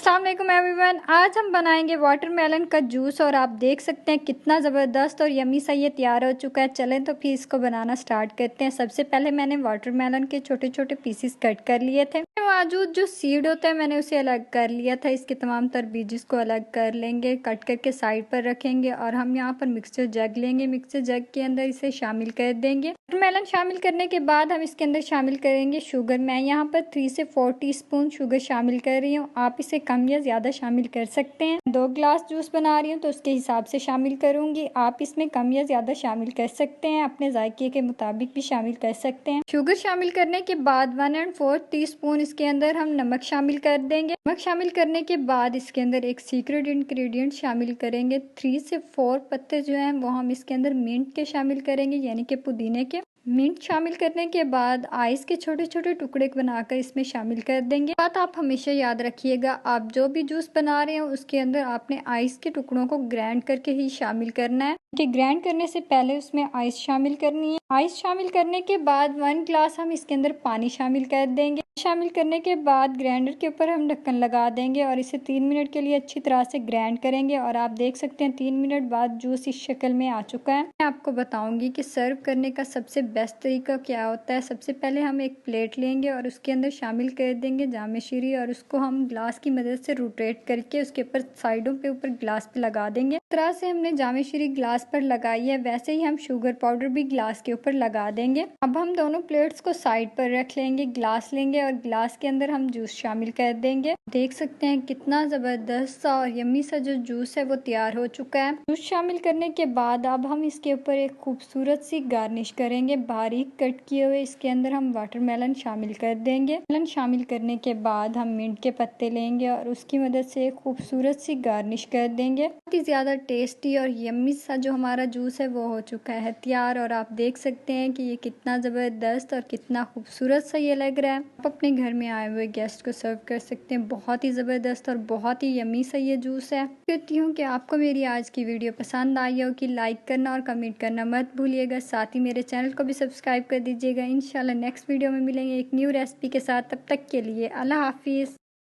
अस्सलाम वालेकुम एवरीवन। आज हम बनाएंगे वाटरमेलन का जूस और आप देख सकते हैं कितना ज़बरदस्त और यम्मी सा ये तैयार हो चुका है। चलें तो फिर इसको बनाना स्टार्ट करते हैं। सबसे पहले मैंने वाटरमेलन के छोटे छोटे पीसेस कट कर लिए थे। मौजूद जो सीड होता है मैंने उसे अलग कर लिया था। इसके तमाम तर बीजेस को अलग कर लेंगे, कट करके साइड पर रखेंगे और हम यहाँ पर मिक्सचर जग लेंगे। मिक्सचर जग के अंदर इसे शामिल कर देंगे। वाटरमेलन शामिल करने के बाद हम इसके अंदर शामिल करेंगे शुगर। मैं यहाँ पर 3 से 4 टीस्पून शुगर शामिल कर रही हूँ। आप इसे कम या ज़्यादा शामिल कर सकते हैं। 2 गिलास जूस बना रही हूँ तो उसके हिसाब से शामिल करूँगी। आप इसमें कम या ज़्यादा शामिल कर सकते हैं, अपने जायके के मुताबिक भी शामिल कर सकते हैं। शुगर शामिल करने के बाद 1¼ टीस्पून इसके अंदर हम नमक शामिल कर देंगे। नमक शामिल करने के बाद इसके अंदर एक सीक्रेट इंग्रेडिएंट शामिल करेंगे। 3 से 4 पत्ते जो हैं वो हम इसके अंदर मिंट के शामिल करेंगे, यानी कि पुदीने के। मिंट शामिल करने के बाद आइस के छोटे छोटे टुकड़े बनाकर इसमें शामिल कर देंगे। बात आप हमेशा याद रखिएगा, आप जो भी जूस बना रहे हो उसके अंदर आपने आइस के टुकड़ों को ग्राइंड करके ही शामिल करना है, कि ग्राइंड करने से पहले उसमें आइस शामिल करनी है। आइस शामिल करने के बाद 1 गिलास हम इसके अंदर पानी शामिल कर देंगे। शामिल करने के बाद ग्राइंडर के ऊपर हम ढक्कन लगा देंगे और इसे 3 मिनट के लिए अच्छी तरह से ग्राइंड करेंगे। और आप देख सकते हैं 3 मिनट बाद जूस इस शक्ल में आ चुका है। मैं आपको बताऊंगी कि सर्व करने का सबसे बेस्ट तरीका क्या होता है। सबसे पहले हम एक प्लेट लेंगे और उसके अंदर शामिल कर देंगे जामे शीरी और उसको हम ग्लास की मदद से रोटेट करके उसके ऊपर साइडों पे ऊपर ग्लास पे लगा देंगे। इस तरह से हमने जामे शीरी ग्लास पर लगाई है, वैसे ही हम शुगर पाउडर भी ग्लास के ऊपर लगा देंगे। अब हम दोनों प्लेट्स को साइड पर रख लेंगे, ग्लास लेंगे और ग्लास के अंदर हम जूस शामिल कर देंगे। देख सकते हैं कितना जबरदस्त सा और यम्मी सा जो जूस है वो तैयार हो चुका है। जूस शामिल करने के बाद अब हम इसके ऊपर एक खूबसूरत सी गार्निश करेंगे। बारीक कट किए हुए इसके अंदर हम वाटरमेलन शामिल कर देंगे। मेलन शामिल करने के बाद हम मिंट के पत्ते लेंगे और उसकी मदद से एक खूबसूरत सी गार्निश कर देंगे। बहुत ही ज्यादा टेस्टी और यम्मी सा जो हमारा जूस है वो हो चुका है तैयार। और आप देख सकते हैं कि ये कितना जबरदस्त और कितना खूबसूरत सा ये लग रहा है। आप अपने घर में आए हुए गेस्ट को सर्व कर सकते हैं। बहुत ही जबरदस्त और बहुत ही यम्मी सा ये जूस है। कहती हूँ कि आपको मेरी आज की वीडियो पसंद आई हो कि लाइक करना और कमेंट करना मत भूलिएगा। साथ ही मेरे चैनल को भी सब्सक्राइब कर दीजिएगा। इंशाल्लाह नेक्स्ट वीडियो में मिलेंगे एक न्यू रेसिपी के साथ। तब तक के लिए अल्लाह हाफिज़।